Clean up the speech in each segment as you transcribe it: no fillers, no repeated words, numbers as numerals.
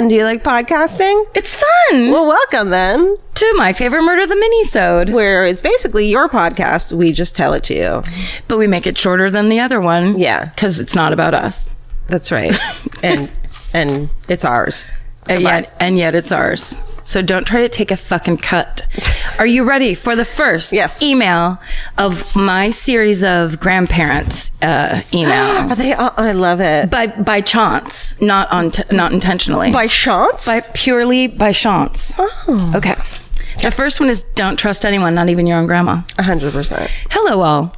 And do you like podcasting? It's fun. Well, welcome then To my favorite murder, the mini-sode. where it's basically your podcast. We just tell it to you. But we make it shorter than the other one. Yeah. Because it's not about us. That's right. and it's ours. And yet it's ours. So don't try to take a fucking cut. Are you ready for the first email of my series of grandparents emails? Are they? I love it. By chance, not intentionally. By chance? Purely by chance. Oh. Okay. The first one is don't trust anyone, not even your own grandma. 100%. Hello all.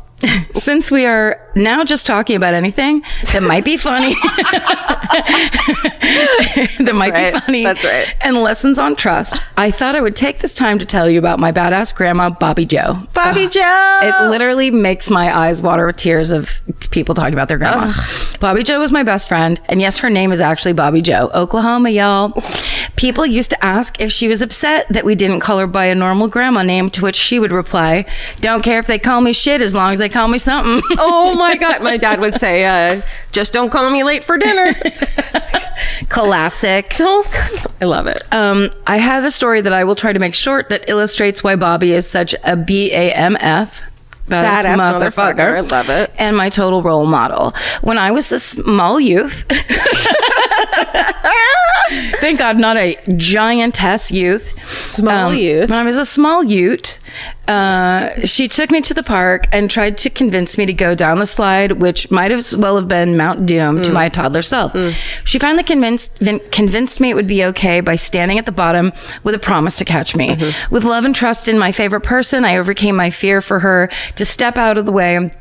Since we are now just talking about anything that might be funny, That's right. and lessons on trust, I thought I would take this time to tell you about my badass grandma, Bobby Joe. Bobby Joe! It literally makes my eyes water with tears of people talking about their grandmas. Bobby Joe was my best friend, and yes, her name is actually Bobby Joe. Oklahoma, y'all. People used to ask if she was upset that we didn't call her by a normal grandma name, to which she would reply, don't care if they call me shit as long as they call me something. Oh my God. My dad would say, just don't call me late for dinner. Classic. I love it. I have a story that I will try to make short that illustrates why Bobby is such a BAMF. Badass motherfucker. I love it. And my total role model. When I was a small youth, thank God, not a giantess youth. Small youth. When I was a small youth, she took me to the park and tried to convince me to go down the slide, which might as well have been Mount Doom to my toddler self. She finally convinced me it would be okay by standing at the bottom with a promise to catch me. With love and trust in my favorite person, I overcame my fear for her to step out of the way.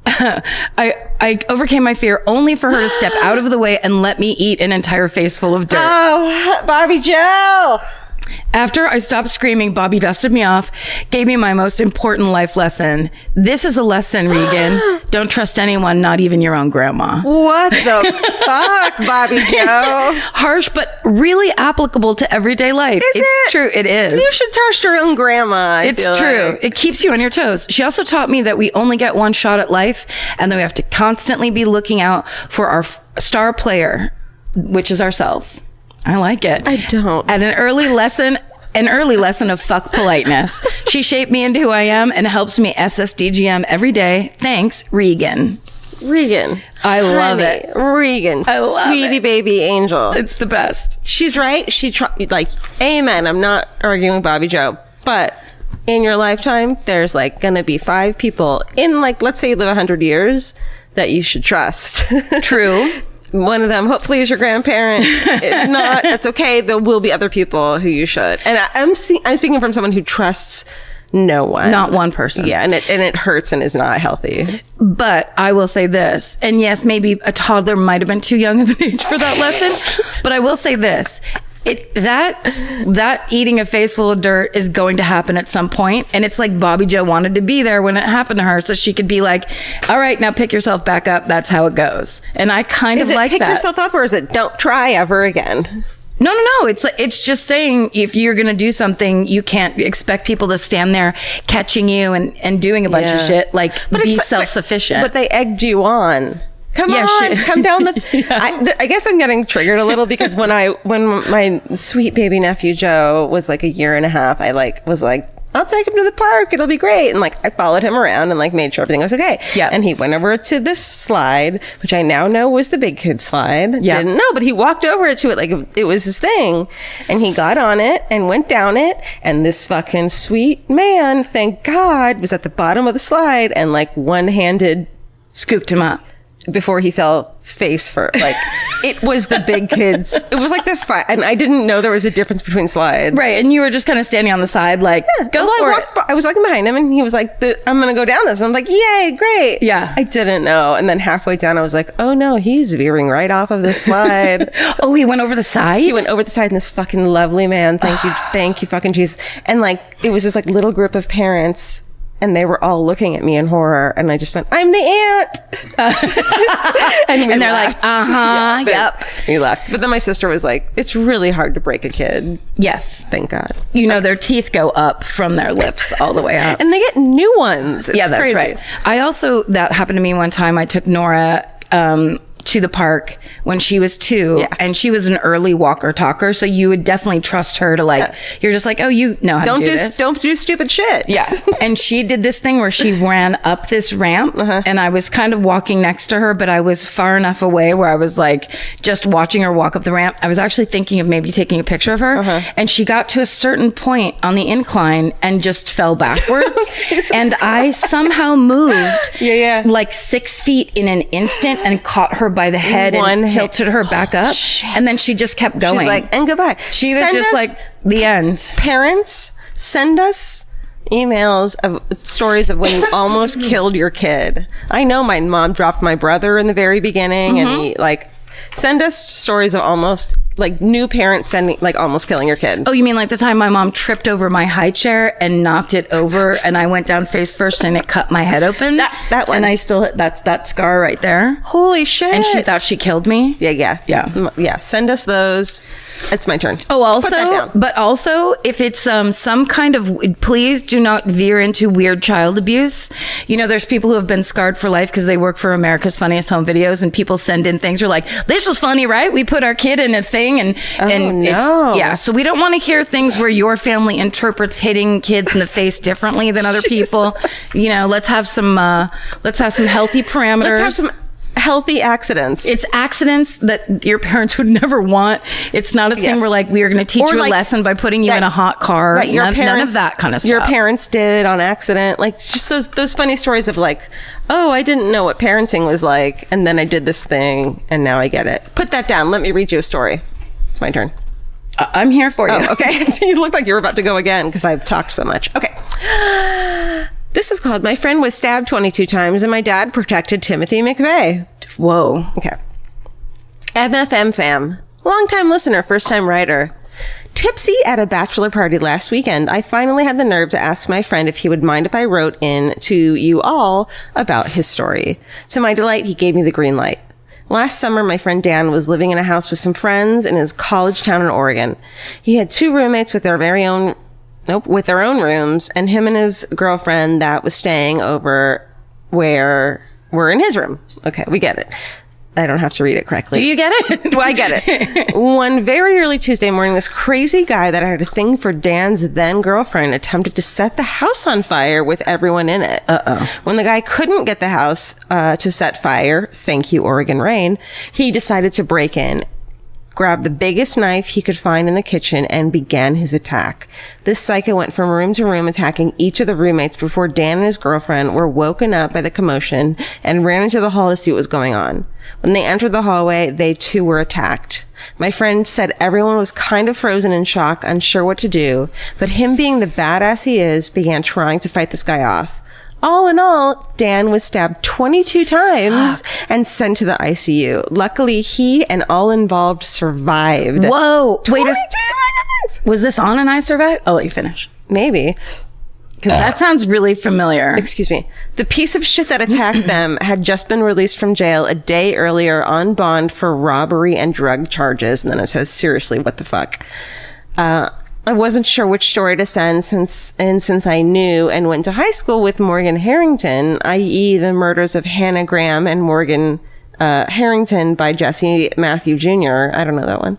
I overcame my fear only for her to step out of the way and let me eat an entire face full of dirt. Oh, Bobby Joe! After I stopped screaming, Bobby dusted me off, gave me my most important life lesson. This is a lesson, Regan. Don't trust anyone, not even your own grandma. What the fuck, Bobby Joe? Harsh, but really applicable to everyday life. It's true. It is. You should trust your own grandma. It's true. It keeps you on your toes. She also taught me that we only get one shot at life and that we have to constantly be looking out for our star player, which is ourselves. I like it. I don't. At an early lesson of fuck politeness. She shaped me into who I am and helps me SSDGM every day. Thanks, Regan. Regan. I love it. Regan. I love Sweetie it. baby angel. It's the best. She's right. Amen. I'm not arguing with Bobby Joe, but in your lifetime, there's gonna be 5 people in let's say you live 100 years that you should trust. True. One of them hopefully is your grandparent. If not, that's okay. There will be other people who you should. And I'm speaking from someone who trusts no one. Not one person. Yeah, and it hurts and is not healthy. But I will say this, and yes, maybe a toddler might have been too young of an age for that lesson, but I will say this. That eating a face full of dirt is going to happen at some point, and it's like Bobby Joe wanted to be there when it happened to her, so she could be like, all right, now pick yourself back up. That's how it goes. And I kind of like that. Is it pick yourself up, or is it don't try ever again? No. It's just saying if you're going to do something, you can't expect people to stand there catching you and doing a bunch of shit. Be self-sufficient. But they egged you on. Come on, come down the... I guess I'm getting triggered a little because when my sweet baby nephew Joe was a year and a half, I was like, I'll take him to the park. It'll be great. And I followed him around and made sure everything was okay. Yeah. And he went over to this slide, which I now know was the big kid slide. Yeah. Didn't know, but he walked over to it like it was his thing. And he got on it and went down it. And this fucking sweet man, thank God, was at the bottom of the slide and one-handed scooped him up. Before he fell face first. It was the big kids. It was and I didn't know there was a difference between slides. Right, and you were just kind of standing on the side go for it. I was walking behind him and he was like, I'm going to go down this. And I'm like, yay, great. Yeah. I didn't know. And then halfway down, I was like, oh no, he's veering right off of this slide. Oh, he went over the side? He went over the side and this fucking lovely man. Thank you fucking Jesus. And it was this little group of parents. And they were all looking at me in horror. And I just went, I'm the aunt. and they're laughed. Like, yep. He left. But then my sister was like, it's really hard to break a kid. Yes. Thank God. Their teeth go up from their lips all the way up. And they get new ones. It's that's crazy. right. That happened to me one time. I took Nora to the park when she was 2 and she was an early walker talker. So you would definitely trust her to like, you're just like, oh, you know how to do this. Don't do stupid shit. Yeah. And she did this thing where she ran up this ramp and I was kind of walking next to her, but I was far enough away where I was like just watching her walk up the ramp. I was actually thinking of maybe taking a picture of her and she got to a certain point on the incline and just fell backwards. And I somehow moved like 6 feet in an instant and caught her by the head and tilted her back up. And then she just kept going. She's like, and goodbye. She was just like, the end. Parents, send us emails of stories of when you almost killed your kid. I know my mom dropped my brother in the very beginning and he like, send us stories of almost like new parents sending like almost killing your kid. Oh, you mean like the time my mom tripped over my high chair and knocked it over and I went down face first and it cut my head open? That one. And I still, that's that scar right there. Holy shit. And she thought she killed me. Yeah. Send us those. It's my turn. Oh, also, if it's some kind of, please do not veer into weird child abuse. You know, there's people who have been scarred for life because they work for America's Funniest Home Videos and people send in things. You're like, this was funny, right? We put our kid in a thing so we don't want to hear things where your family interprets hitting kids in the face differently than other people. You know, let's have some healthy parameters. Let's have some healthy accidents. It's accidents that your parents would never want. It's not a thing where like we are going to teach you a lesson by putting you in a hot car. None of that kind of stuff. Your parents did on accident. Like just those funny stories of like, oh, I didn't know what parenting was like, and then I did this thing, and now I get it. Put that down. Let me read you a story. It's my turn. I'm here for you. Oh, okay. You look like you're about to go again because I've talked so much. Okay. This is called My Friend Was Stabbed 22 Times and My Dad Protected Timothy McVeigh. Whoa. Okay. MFM fam. Long-time listener, first-time writer. Tipsy at a bachelor party last weekend, I finally had the nerve to ask my friend if he would mind if I wrote in to you all about his story. To my delight, he gave me the green light. Last summer, my friend Dan was living in a house with some friends in his college town in Oregon. He had 2 roommates with their own rooms, and him and his girlfriend that was staying over were in his room. Okay, we get it. I don't have to read it correctly. Do you get it? Well, I get it. One very early Tuesday morning, this crazy guy that had a thing for Dan's then girlfriend attempted to set the house on fire with everyone in it. When the guy couldn't get the house to set fire, thank you, Oregon rain, he decided to break in, grabbed the biggest knife he could find in the kitchen, and began his attack. This psycho went from room to room attacking each of the roommates before Dan and his girlfriend were woken up by the commotion and ran into the hall to see what was going on. When they entered the hallway, they too were attacked. My friend said everyone was kind of frozen in shock, unsure what to do, but him being the badass he is, began trying to fight this guy off. All in all, Dan was stabbed 22 times and sent to the ICU. Luckily, he and all involved survived. Whoa. Wait, my was this on an I Survived? I'll let you finish. Maybe. Because that sounds really familiar. Excuse me. The piece of shit that attacked them had just been released from jail a day earlier on bond for robbery and drug charges. And then it says, seriously, what the fuck? I wasn't sure which story to send since I knew and went to high school with Morgan Harrington, i.e. the murders of Hannah Graham and Morgan Harrington by Jesse Matthew Jr. I don't know that one.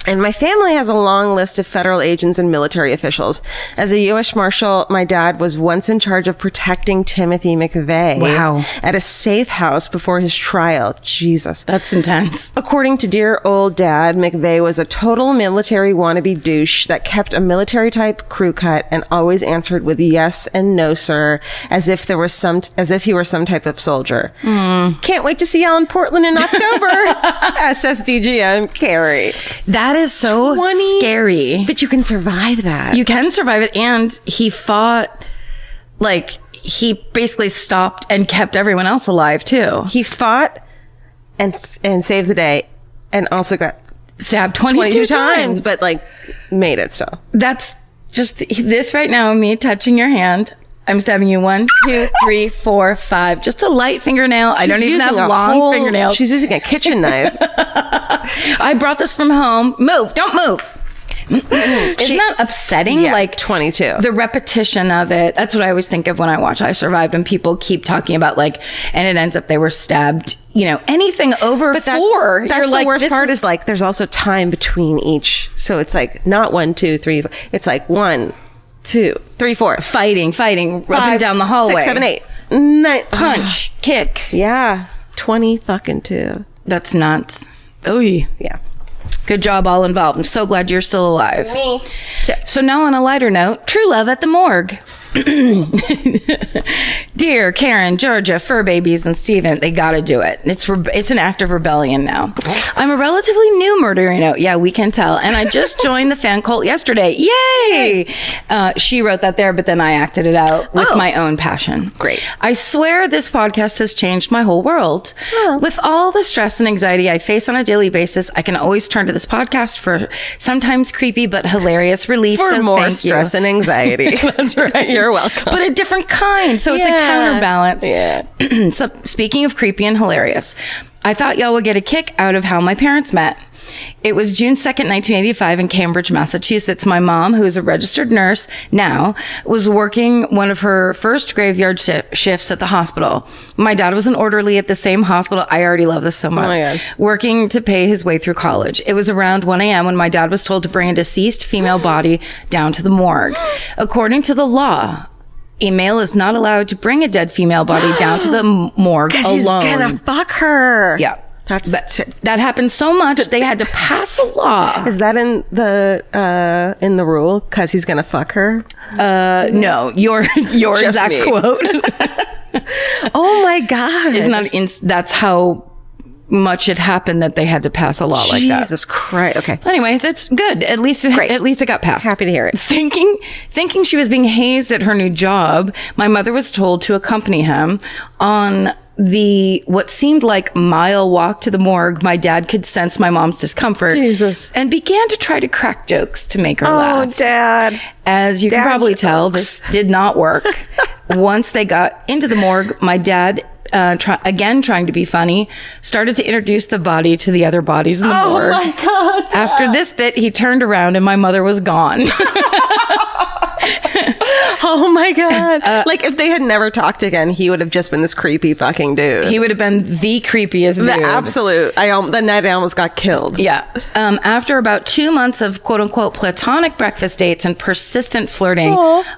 And my family has a long list of federal agents and military officials. As a U.S. Marshal, my dad was once in charge of protecting Timothy McVeigh. Wow. At a safe house before his trial. Jesus. That's intense. According to dear old dad, McVeigh was a total military wannabe douche that kept a military type crew cut and always answered with yes and no, sir, as if he were some type of soldier. Can't wait to see y'all in Portland in October. SSDGM, Carrie. That is so scary. But you can survive that. You can survive it. And he fought, like, he basically stopped and kept everyone else alive, too. He fought and saved the day and also got stabbed 22 times. But, like, made it still. That's just this right now, me touching your hand. I'm stabbing you 1, 2, 3, 4, 5. Just a light fingernail. I don't even have long fingernails. She's using a kitchen knife. I brought this from home. Move. Don't move. Isn't that upsetting? Yeah, like 22. The repetition of it. That's what I always think of when I watch I Survived, and people keep talking about like, and it ends up they were stabbed. Anything over but 4. That's the worst part is like there's also time between each. So it's like not 1, 2, 3. It's like 1, 2, 3, 4. Fighting, 5, up and down the hallway. 6, 7, 8, 9. Punch, kick. Yeah. 20 fucking 2. That's nuts. Oh, yeah. Good job, all involved. I'm so glad you're still alive. Me too. So now on a lighter note, true love at the morgue. Dear Karen, Georgia, fur babies, and Steven, they gotta do it. It's an act of rebellion now. I'm a relatively new murderino. Yeah, we can tell. And I just joined the fan cult yesterday. Yay! She wrote that there, but then I acted it out with my own passion. Great. I swear this podcast has changed my whole world. Oh. With all the stress and anxiety I face on a daily basis, I can always turn to this podcast for sometimes creepy but hilarious relief. For more stress and anxiety. That's right. You're welcome. But a different kind. So it's a counterbalance. Yeah. So speaking of creepy and hilarious, I thought y'all would get a kick out of how my parents met. It was June 2nd, 1985 in Cambridge, Massachusetts. My mom, who is a registered nurse now, was working one of her first graveyard shifts at the hospital. My dad was an orderly at the same hospital. I already love this so much. Oh my God. Working to pay his way through college. It was around 1 a.m. when my dad was told to bring a deceased female body down to the morgue. According to the law, a male is not allowed to bring a dead female body down to the morgue alone. He's gonna fuck her. Yeah. That happened so much that they had to pass a law. Is that in the rule? Because he's gonna fuck her? No, your exact me. quote. Oh my God! Isn't that that's how much it happened that they had to pass a law like that? Jesus Christ! Okay. Anyway, that's good. At least it got passed. Happy to hear it. Thinking she was being hazed at her new job, my mother was told to accompany him on what seemed like mile walk to the morgue. My dad could sense my mom's discomfort. Jesus. And began to try to crack jokes to make her laugh. Oh, Dad. As you can probably tell, this did not work. Once they got into the morgue, my dad, trying to be funny, started to introduce the body to the other bodies in the morgue. Oh my God, Dad. After this bit, he turned around and my mother was gone. Oh my God. Like if they had never talked again, he would have just been this creepy fucking dude. He would have been the creepiest dude. The absolute. The night I almost got killed. Yeah. After about 2 months of quote unquote platonic breakfast dates and persistent flirting,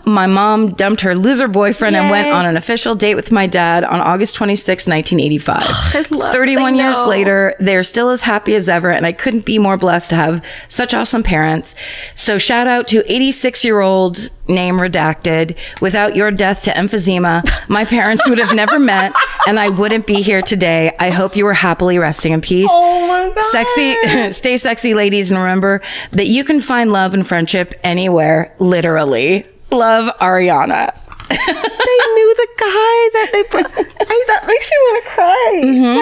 my mom dumped her loser boyfriend and went on an official date with my dad on August 26, 1985. 31 years later, they're still as happy as ever, and I couldn't be more blessed to have such awesome parents. So shout out to 86-year-old name redacted. Without your death to emphysema, my parents would have never met, and I wouldn't be here today. I hope you were happily resting in peace. Oh my God. Stay sexy, ladies, and remember that you can find love and friendship anywhere, literally. Love, Ariana. They knew the guy that they put. That makes me want to cry. Mm-hmm.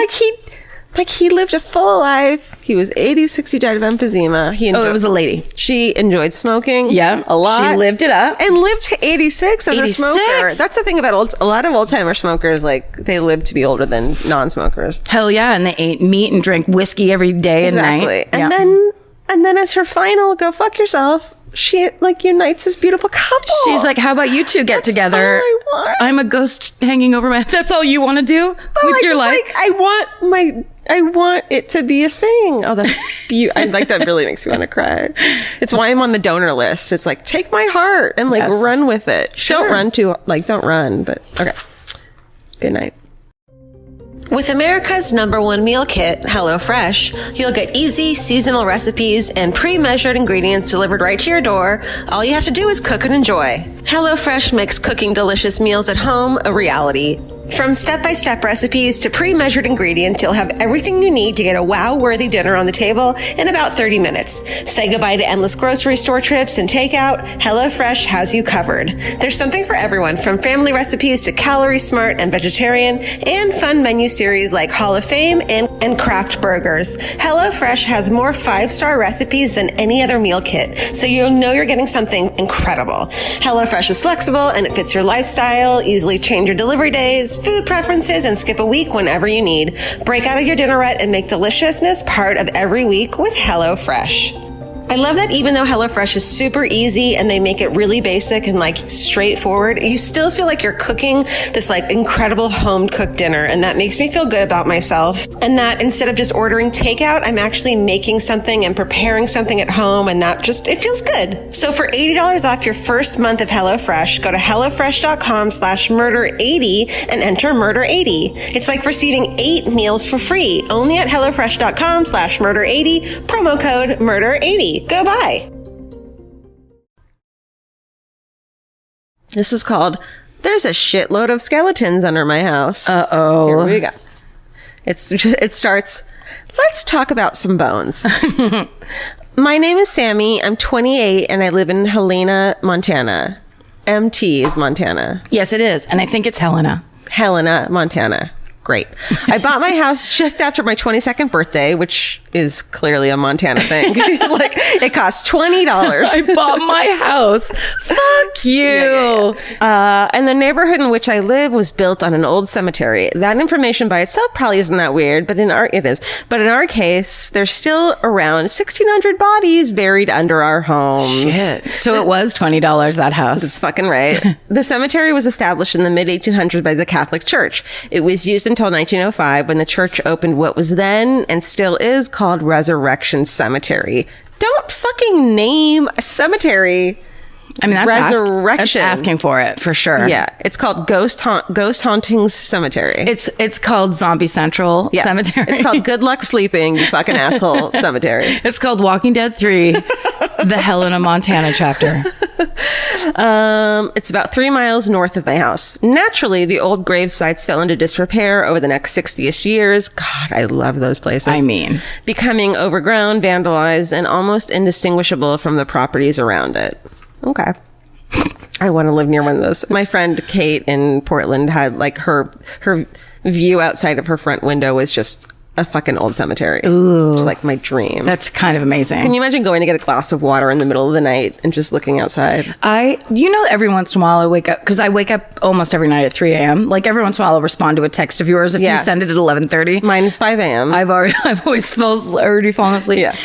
Like he lived a full life. He was 86. He died of emphysema. It was a lady. She enjoyed smoking. Yeah, a lot. She lived it up and lived to 86 as a smoker. That's the thing about a lot of old timer smokers. Like they live to be older than non-smokers. Hell yeah, and they ate meat and drank whiskey every day and night. And then as her final go fuck yourself, she unites this beautiful couple. She's like, how about you two get together? All I want. I'm a ghost hanging over my head. That's all you want to do with your life? I want it to be a thing. Oh, that's beautiful. That really makes me want to cry. It's why I'm on the donor list. It's like, take my heart and run with it. Sure. Don't run, but okay. Good night. With America's #1 meal kit, HelloFresh, you'll get easy, seasonal recipes and pre-measured ingredients delivered right to your door. All you have to do is cook and enjoy. HelloFresh makes cooking delicious meals at home a reality. From step-by-step recipes to pre-measured ingredients, you'll have everything you need to get a wow-worthy dinner on the table in about 30 minutes. Say goodbye to endless grocery store trips and takeout. HelloFresh has you covered. There's something for everyone, from family recipes to calorie smart and vegetarian, and fun menu series like Hall of Fame and craft burgers. HelloFresh has more 5-star recipes than any other meal kit, so you'll know you're getting something incredible. HelloFresh is flexible and it fits your lifestyle. Easily change your delivery days, food preferences, and skip a week whenever you need. Break out of your dinner rut and make deliciousness part of every week with HelloFresh. I love that even though HelloFresh is super easy and they make it really basic and like straightforward, you still feel like you're cooking this like incredible home cooked dinner. And that makes me feel good about myself. And that instead of just ordering takeout, I'm actually making something and preparing something at home. And that just, it feels good. So for $80 off your first month of HelloFresh, go to HelloFresh.com/murder80 and enter murder80. It's like receiving 8 meals for free only at HelloFresh.com/murder80, promo code murder80. Go buy. This is called There's a Shitload of Skeletons Under My House. Uh-oh. Here we go. It starts, let's talk about some bones. My name is Sammy. I'm 28 and I live in Helena, Montana. MT is Montana. Yes, it is. And I think it's Helena, Montana. Great. I bought my house just after my 22nd birthday, which is clearly a Montana thing. Like, it costs $20. I bought my house. Fuck you. Yeah. And the neighborhood in which I live was built on an old cemetery. That information by itself probably isn't that weird, but it is. But in our case, there's still around 1,600 bodies buried under our homes. Shit. So it was $20, that house. That's fucking right. The cemetery was established in the mid-1800s by the Catholic Church. It was used until 1905 when the church opened what was then and still is called Resurrection Cemetery. Don't fucking name a cemetery. I mean, that's Resurrection. That's asking for it, for sure. Yeah, it's called Ghost Hauntings Cemetery. It's called Zombie Central Cemetery. It's called Good Luck Sleeping, you fucking asshole cemetery. It's called Walking Dead 3, the Helena, Montana chapter. It's about 3 miles north of my house. Naturally, the old grave sites fell into disrepair over the next 60-ish years. God, I love those places. I mean, becoming overgrown, vandalized, and almost indistinguishable from the properties around it. Okay. I want to live near one of those. My friend Kate in Portland had like her view outside of her front window was just a fucking old cemetery. Ooh. It's like my dream. That's kind of amazing. Can you imagine going to get a glass of water in the middle of the night and just looking outside? Every once in a while I wake up, because I wake up almost every night at 3 a.m. Like every once in a while I'll respond to a text of yours if you send it at 11:30. Mine is 5 a.m. I've always already fallen asleep. Yeah.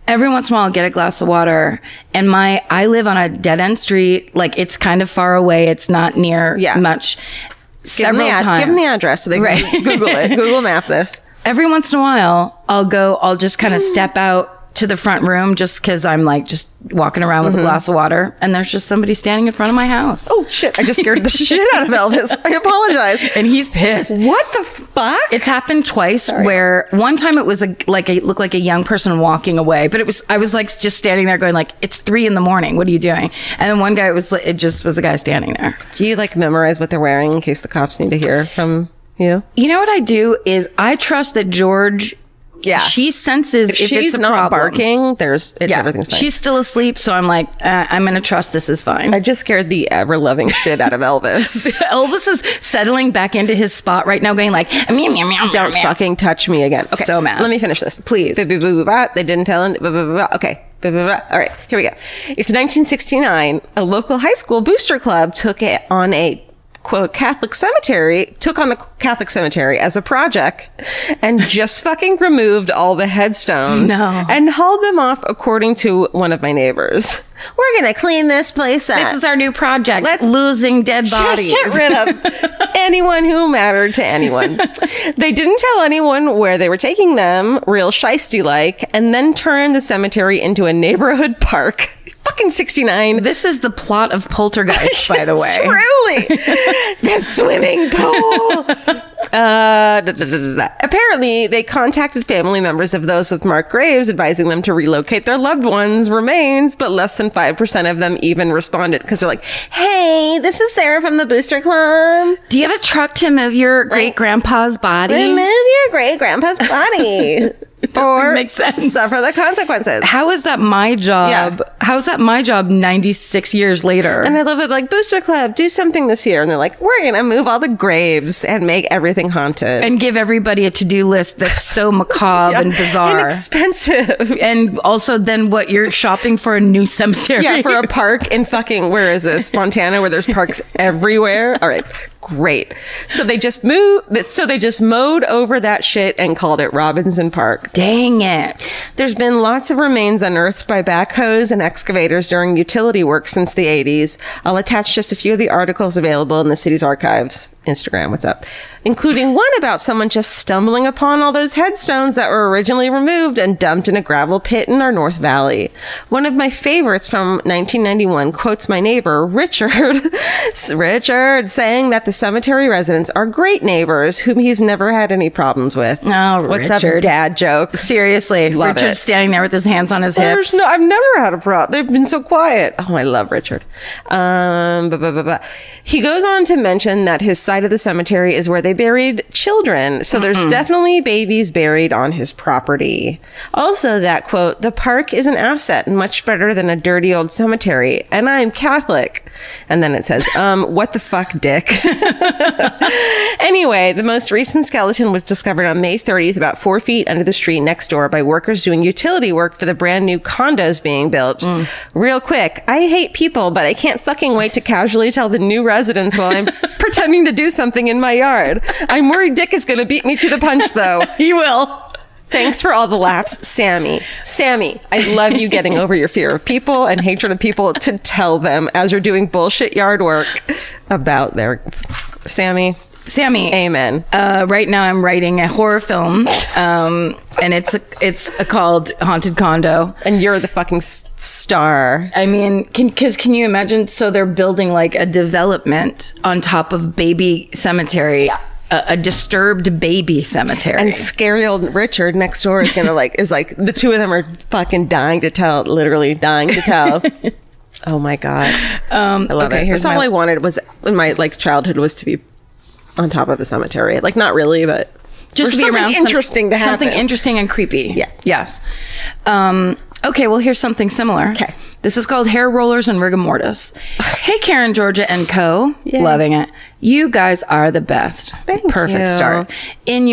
Every once in a while I'll get a glass of water, and I live on a dead end street. Like it's kind of far away. It's not near much. Give them the address so they can Google it. Google map this. Every once in a while I'll just kind of step out to the front room just because I'm like just walking around with a glass of water, and there's just somebody standing in front of my house. Oh shit, I just scared the shit out of Elvis. I apologize. And he's pissed. What the fuck? It's happened twice. Where one time it was it looked like a young person walking away, but I was like just standing there going like, it's 3 a.m. What are you doing? And then one guy it just was a guy standing there. Do you like memorize what they're wearing in case the cops need to hear from you? You know what I do is I trust that George. Yeah, she senses if she's it's a not problem. Barking. Everything's fine. She's still asleep, so I'm like, I'm gonna trust this is fine. I just scared the ever loving shit out of Elvis. Elvis is settling back into his spot right now, going like, meow, meow, meow, don't meow. fucking touch me again. Okay, so mad. Let me finish this, please. They didn't tell him. Okay. All right, here we go. It's 1969. A local high school booster club took on the Catholic cemetery as a project and just fucking removed all the headstones and hauled them off, according to one of my neighbors. We're going to clean this place up. This is our new project. Losing dead bodies. Just get rid of anyone who mattered to anyone. They didn't tell anyone where they were taking them, real shiesty-like, and then turned the cemetery into a neighborhood park. Fucking 69. This is the plot of Poltergeist, by the way. Truly. The swimming pool. Apparently, they contacted family members of those with marked graves, advising them to relocate their loved ones' remains, but less than 5% of them even responded because they're like, hey, this is Sarah from the Booster Club. Do you have a truck to move your great-grandpa's body? Remove your great-grandpa's body. Or makes sense. Suffer the consequences. How is that my job? Yeah. How is that my job 96 years later? And I love it, like, Booster Club, do something this year. And they're like, we're going to move all the graves and make everything haunted. And give everybody a to-do list that's so macabre and bizarre. And expensive. And also then what, you're shopping for a new cemetery? Yeah, for a park in fucking, where is this? Montana, where there's parks everywhere. All right. Great. So they just mowed over that shit and called it Robinson Park. Dang it. There's been lots of remains unearthed by backhoes and excavators during utility work since the 80s. I'll attach just a few of the articles available in the city's archives. Instagram, what's up? Including one about someone just stumbling upon all those headstones that were originally removed and dumped in a gravel pit in our North Valley. One of my favorites from 1991 quotes my neighbor, Richard, saying that the cemetery residents are great neighbors whom he's never had any problems with. Oh, what's Richard. up, dad joke? Seriously. Love Richard's it. standing there with his hands on his hips. I've never had a problem. They've been so quiet. Oh, I love Richard. He goes on to mention that his side of the cemetery is where they buried children. So there's definitely babies buried on his property. Also, that quote, the park is an asset, much better than a dirty old cemetery. And I'm Catholic. And then it says, what the fuck, dick? Anyway, the most recent skeleton was discovered on May 30th, about 4 feet under the street next door by workers doing utility work for the brand new condos being built. Real quick, I hate people, but I can't fucking wait to casually tell the new residents while I'm pretending to do something in my yard. I'm worried Dick is going to beat me to the punch, though. He will. Thanks for all the laughs, Sammy. Sammy, I love you getting over your fear of people and hatred of people to tell them as you're doing bullshit yard work about their... Sammy, amen. Right now I'm writing a horror film, and it's called Haunted Condo. And you're the fucking star. I mean, can you imagine? So they're building like a development on top of baby cemetery. Yeah. A disturbed baby cemetery. And scary old Richard next door is gonna is the two of them are fucking dying to tell, literally dying to tell. Oh my God. I love it. That's all I wanted was in my childhood was to be on top of a cemetery. Not really, but just to be around interesting to happen. Something interesting and creepy. Yeah. Yes. Okay, well, here's something similar. Okay. This is called Hair Rollers and Rigor Mortis. Hey, Karen, Georgia, and co. Yay. Loving it. You guys are the best. Perfect start. In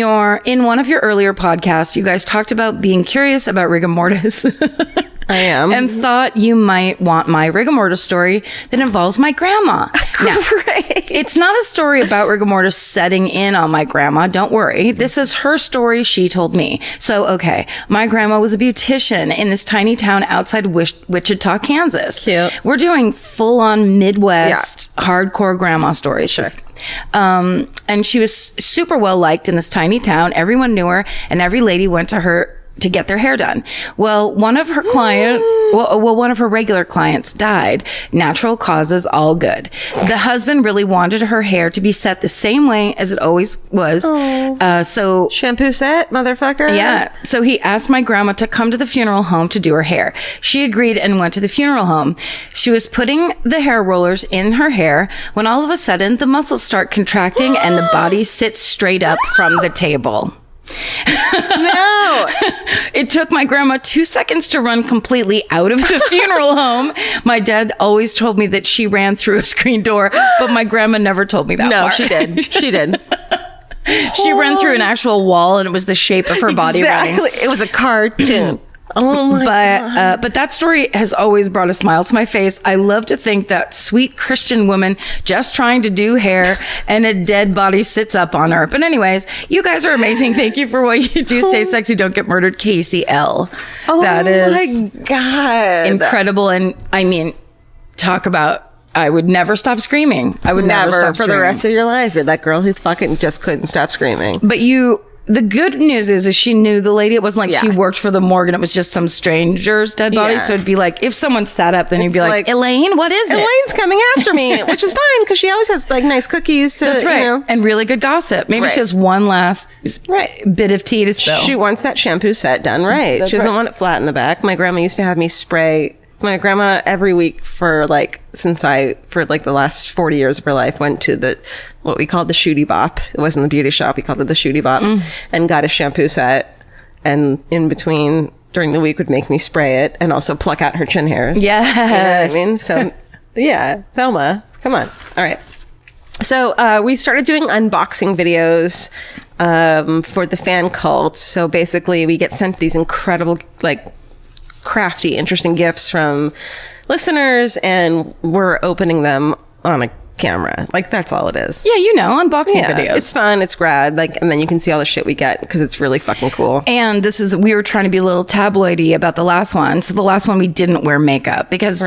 one of your earlier podcasts, you guys talked about being curious about rigor mortis. I am. And thought you might want my rigor mortis story that involves my grandma. Now, Great. it's not a story about rigor mortis setting in on my grandma. Don't worry. This is her story she told me. So, okay. My grandma was a beautician in this tiny town outside Wichita, Kansas. Cute. We're doing full-on Midwest hardcore grandma stories. Sure. And she was super well liked in this tiny town. Everyone knew her, and every lady went to her to get their hair done. Well, one of her clients, one of her regular clients died. Natural causes, all good. The husband really wanted her hair to be set the same way as it always was. So shampoo set, motherfucker. Yeah. So he asked my grandma to come to the funeral home to do her hair. She agreed and went to the funeral home. She was putting the hair rollers in her hair when all of a sudden the muscles start contracting and the body sits straight up from the table. No. It took my grandma 2 seconds to run completely out of the funeral home. My dad always told me that she ran through a screen door, but my grandma never told me that part. No, she did. She did. She ran through an actual wall, and it was the shape of her body running. It was a cartoon. Oh my God. But that story has always brought a smile to my face. I love to think that sweet Christian woman just trying to do hair and a dead body sits up on her. But anyways, you guys are amazing. Thank you for what you do. Stay sexy. Don't get murdered. Casey L. That is my God. incredible. And I mean, talk about, I would never stop screaming. I would never stop for screaming. the rest of your life. You're that girl who fucking just couldn't stop screaming. But the good news is she knew the lady. It wasn't like she worked for the morgue and it was just some stranger's dead body. Yeah. So it'd be like, if someone sat up, then you'd be like, Elaine, what is it? Elaine's coming after me, which is fine because she always has nice cookies. That's right. You know. And really good gossip. Maybe she has one last bit of tea to spill. She wants that shampoo set done right. That's she doesn't right. want it flat in the back. My grandma used to have me spray. My grandma every week for the last 40 years of her life went to what we called the Shooty Bop. It wasn't the beauty shop. We called it the Shooty Bop and got a shampoo set. And in between during the week would make me spray it and also pluck out her chin hairs. Yes. You know what I mean? So yeah, Thelma, come on. All right. So we started doing unboxing videos for the fan cult. So basically we get sent these incredible crafty, interesting gifts from listeners, and we're opening them on a camera. Like, that's all it is. Yeah, unboxing videos. It's fun. It's grad. Like, and then you can see all the shit we get because it's really fucking cool. And we were trying to be a little tabloidy about the last one. So the last one, we didn't wear makeup because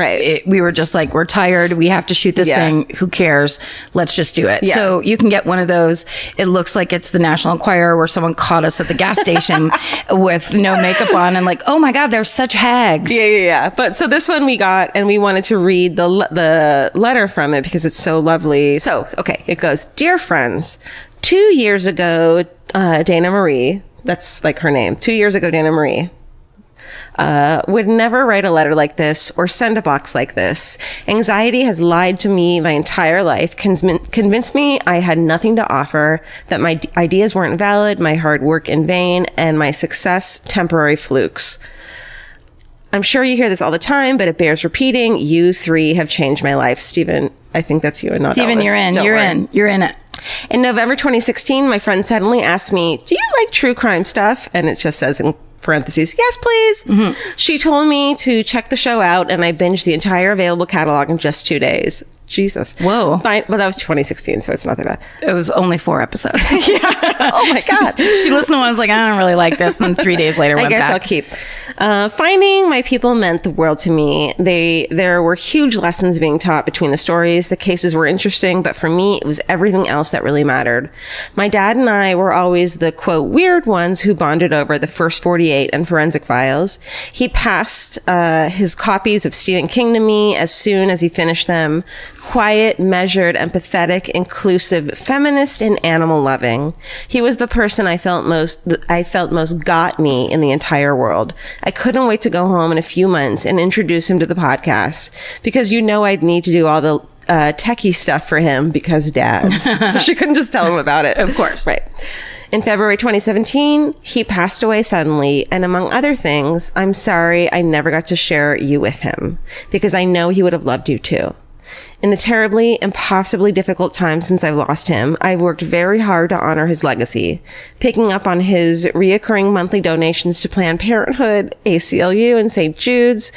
we were just like, we're tired. We have to shoot this thing. Who cares? Let's just do it. Yeah. So you can get one of those. It looks like it's the National Enquirer where someone caught us at the gas station with no makeup on and like, oh my God, they're such hags. Yeah. But so this one we got, and we wanted to read the letter from it because it's so lovely. So, okay, it goes, "Dear friends, 2 years ago, Dana Marie," that's like her name, 2 years ago, Dana Marie, would never write a letter like this or send a box like this. Anxiety has lied to me my entire life, convinced me I had nothing to offer, that my ideas weren't valid, my hard work in vain, and my success temporary flukes. I'm sure you hear this all the time, but it bears repeating. You three have changed my life." Stephen, I think that's you and not Stephen, Elvis. You're in it. "In November 2016, my friend suddenly asked me, 'Do you like true crime stuff?' And it just says in parentheses, 'Yes, please.' Mm-hmm. She told me to check the show out, and I binged the entire available catalog in just 2 days." Jesus. Whoa. Fine. Well, that was 2016, so it's not that bad. It was only 4 episodes. Yeah. Oh my God. She listened to one, I was like, I don't really like this. And then 3 days later, I guess I'll keep. Finding my people meant the world to me. There were huge lessons being taught between the stories. The cases were interesting, but for me, it was everything else that really mattered. My dad and I were always the, quote, weird ones who bonded over the First 48 and Forensic Files. He passed his copies of Stephen King to me as soon as he finished them. Quiet, measured, empathetic, inclusive, feminist, and animal loving. He was the person I felt most got me in the entire world. I couldn't wait to go home in a few months and introduce him to the podcast because I'd need to do all the techie stuff for him because dads. So she couldn't just tell him about it. Of course. Right. In February 2017, he passed away suddenly, and among other things, I'm sorry I never got to share you with him because I know he would have loved you too. In the terribly, impossibly difficult time since I've lost him, I've worked very hard to honor his legacy, picking up on his reoccurring monthly donations to Planned Parenthood, ACLU, and St. Jude's,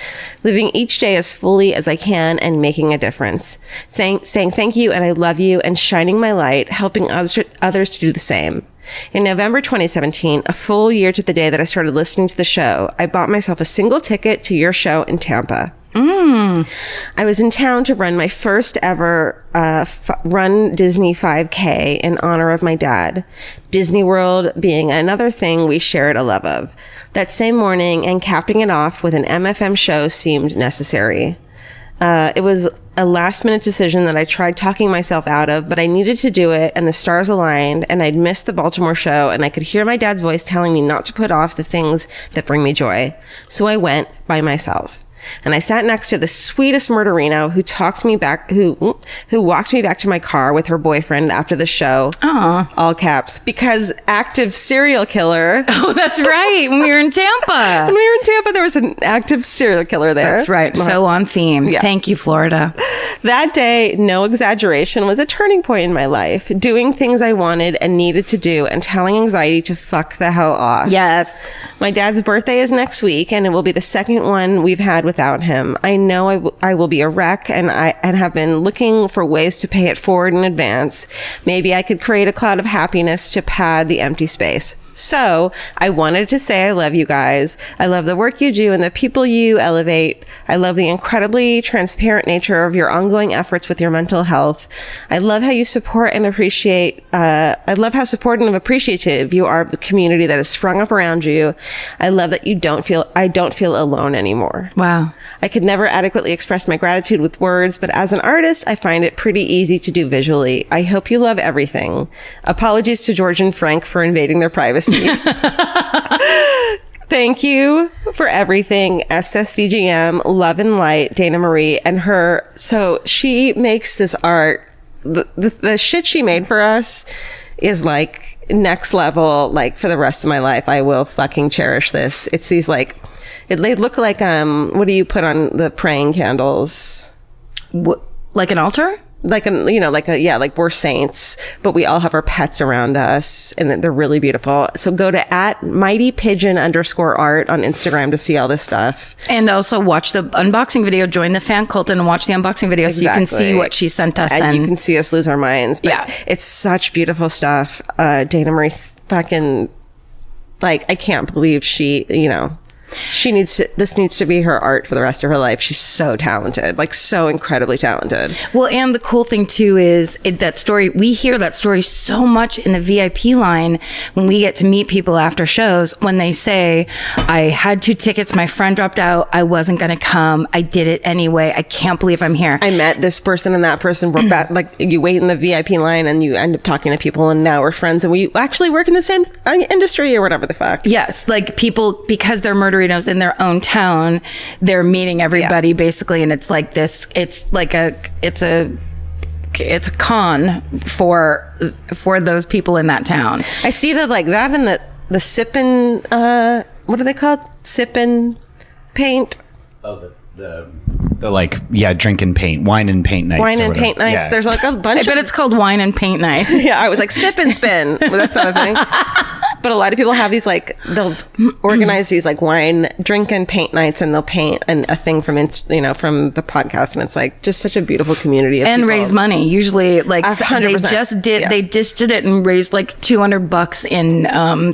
living each day as fully as I can and making a difference, saying thank you and I love you and shining my light, helping others to do the same. In November 2017, a full year to the day that I started listening to the show, I bought myself a single ticket to your show in Tampa. I was in town to run my first ever Run Disney 5K in honor of my dad, Disney World being another thing we shared a love of. That same morning, and capping it off with an MFM show seemed necessary. It was a last-minute decision that I tried talking myself out of, but I needed to do it, and the stars aligned, and I'd missed the Baltimore show, and I could hear my dad's voice telling me not to put off the things that bring me joy. So I went by myself. And I sat next to the sweetest murderino who walked me back to my car with her boyfriend after the show. Aww. All caps. Because active serial killer. Oh, that's right. When we were in Tampa. When we were in Tampa, there was an active serial killer there. That's right. So on theme. Yeah. Thank you, Florida. That day, no exaggeration, was a turning point in my life. Doing things I wanted and needed to do and telling anxiety to fuck the hell off. Yes. My dad's birthday is next week, and it will be the second one we've had without him. I know I will be a wreck, and have been looking for ways to pay it forward in advance. Maybe I could create a cloud of happiness to pad the empty space. So I wanted to say I love you guys. I love the work you do and the people you elevate. I love the incredibly transparent nature of your ongoing efforts with your mental health. I love how you support and appreciate, I love how supportive and appreciative you are of the community that has sprung up around you. I love that I don't feel alone anymore. Wow. I could never adequately express my gratitude with words, but as an artist, I find it pretty easy to do visually. I hope you love everything. Apologies to George and Frank for invading their privacy. Thank you for everything. SSDGM, love and light, Dana Marie. And her, so she makes this art. The shit she made for us is like next level. Like for the rest of my life, I will fucking cherish this. It's these like, they look like, what do you put on the praying candles? Like an altar? like we're saints, but we all have our pets around us and they're really beautiful. So go to @mightypigeon_art on Instagram to see all this stuff. And also watch the unboxing video, join the fan cult and watch the unboxing video so you can see what she sent us. And you can see us lose our minds. But it's such beautiful stuff. Dana Marie fucking, like, I can't believe she, this needs to be her art for the rest of her life. She's so talented, like so incredibly talented. Well, and the cool thing too is that story, we hear that story so much in the VIP line when we get to meet people after shows, when they say, I had 2 tickets, my friend dropped out, I wasn't going to come, I did it anyway, I can't believe I'm here. I met this person and that person, we're back, like you wait in the VIP line and you end up talking to people and now we're friends and we actually work in the same industry or whatever the fuck. Yes, like people, because they're murderinos in their own town, they're meeting everybody basically, and it's like this, it's a con for those people in that town. I see that, like that, and the sippin', what are they called? Sippin' paint. Oh, the like, drink and paint, wine and paint nights. Wine and paint nights. Yeah. There's like a bunch. I bet it's called wine and paint night. Yeah, I was like sip and spin. Well, that's not a thing. But a lot of people have these, like, they'll organize these like wine, drink and paint nights, and they'll paint a thing from the podcast, and it's like just such a beautiful community of and people. Raise money. Usually, like 100%. They just did it and raised like $200 in.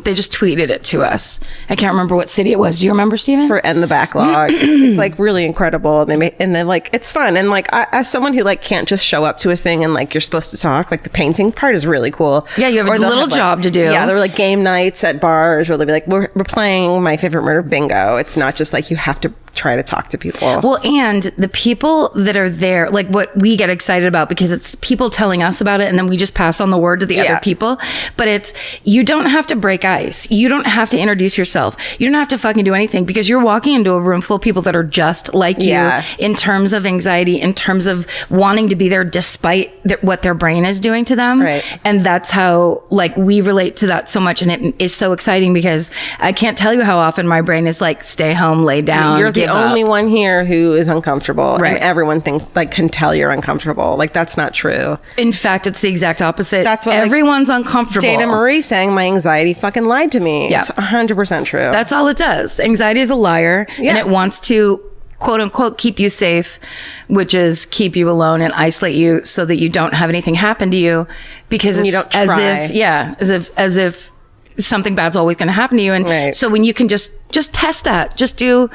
They just tweeted it to us. I can't remember what city it was. Do you remember, Stephen? For End the Backlog. It's like really incredible. And then like it's fun, and like as someone who like can't just show up to a thing and like you're supposed to talk, like the painting part is really cool. Yeah, you have a little job to do. Yeah, they're like game nights at bars where they'll be like, we're playing My Favorite Murder bingo. It's not just like you have to try to talk to people. Well, and the people that are there, like what we get excited about, because it's people telling us about it and then we just pass on the word to the other people. But it's, you don't have to break ice. You don't have to introduce yourself. You don't have to fucking do anything, because you're walking into a room full of people that are just like you in terms of anxiety, in terms of wanting to be there despite what their brain is doing to them. Right. And that's how, like, we relate to that so much. And it is so exciting, because I can't tell you how often my brain is like, stay home, lay down. You're the only one here who is uncomfortable. Right. And everyone can tell you're uncomfortable. Like, that's not true. In fact, it's the exact opposite. That's what everyone's uncomfortable. Dana Marie saying my anxiety fucking lied to me. Yeah. It's 100% true. That's all it does. Anxiety is a liar, and it wants to, quote unquote, keep you safe, which is keep you alone and isolate you so that you don't have anything happen to you, because you don't try. as if something bad's always going to happen to you. And so when you can just test that, just do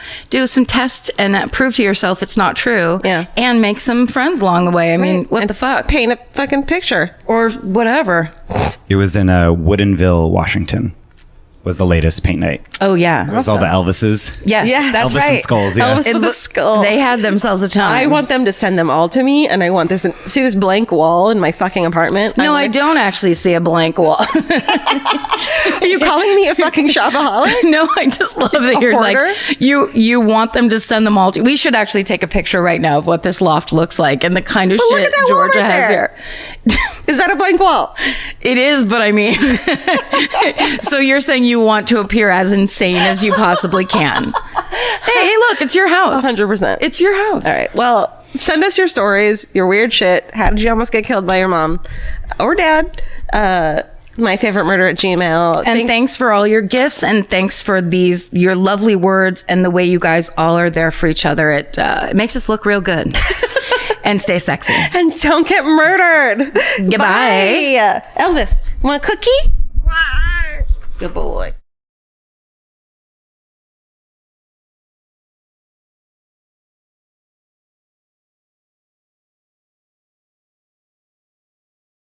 some tests and prove to yourself it's not true. Yeah. And make some friends along the way. I mean, what the fuck? Paint a fucking picture. Or whatever. It was in Woodinville, Washington. Was the latest paint night. Oh, yeah. It was all the Elvises. Yes, that's Elvis right. and skulls, yeah. Elvis with a skull. They had themselves a time. I want them to send them all to me, and I want see this blank wall in my fucking apartment? No, I don't actually see a blank wall. Are you calling me a fucking shopaholic? No, I just love that you're hoarder? Like, you want them to send them all to. We should actually take a picture right now of what this loft looks like and the kind of shit Georgia has here. Is that a blank wall? It is, but I mean, so you're saying you want to appear as insane as you possibly can. Hey, look, it's your house. 100%. It's your house. All right. Well, send us your stories, your weird shit. How did you almost get killed by your mom or dad? myfavoriteMurder@gmail.com. And thanks for all your gifts, and thanks for your lovely words and the way you guys all are there for each other. It makes us look real good. And stay sexy. And don't get murdered. Goodbye. Bye. Elvis, want a cookie? Good boy.